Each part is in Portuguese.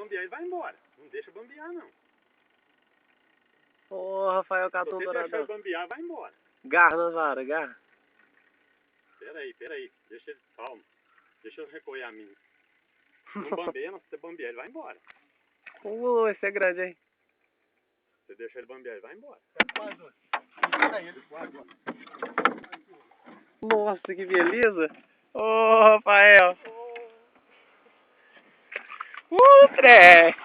bambear, ele vai embora. Não deixa bambear, não. Ô, Rafael catou Se o você deixar ele douradão. bambear, vai embora. Garra na vara, garra. Pera aí. Deixa ele, calma. Deixa eu recolher a minha. Não bambeia, não. Se você bambear, ele vai embora. Ô, esse é grande, hein? Você deixa ele bambear, ele vai embora. Nossa, que beleza. Ô, Rafael. Trem.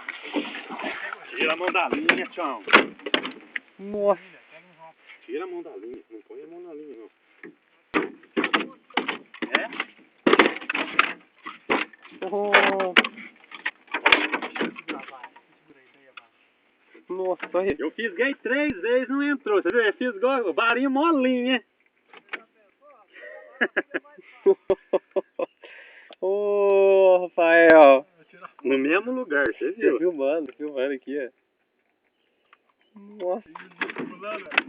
Tira a mão da linha, tchau. Nossa. Tira a mão da linha. Não põe a mão na linha, não. Oh. Nossa, aí. Eu fisguei 3 vezes, não entrou. Você viu? Eu fisgou varinha molinha. Ô, Rafael. No mesmo lugar, você viu? Filmando aqui, ó. Nossa.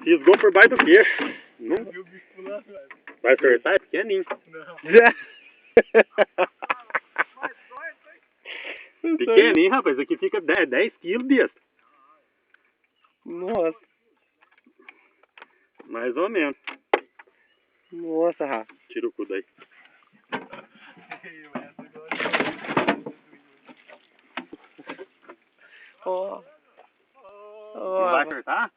Fisgou por baixo do queixo. Não... Vai acertar? É pequenininho. Pequenininho, rapaz. Aqui fica 10 quilos, besta. Nossa. Mais ou menos. Nossa, Rafa. Tira o cu daí. Ó. Não vai acertar?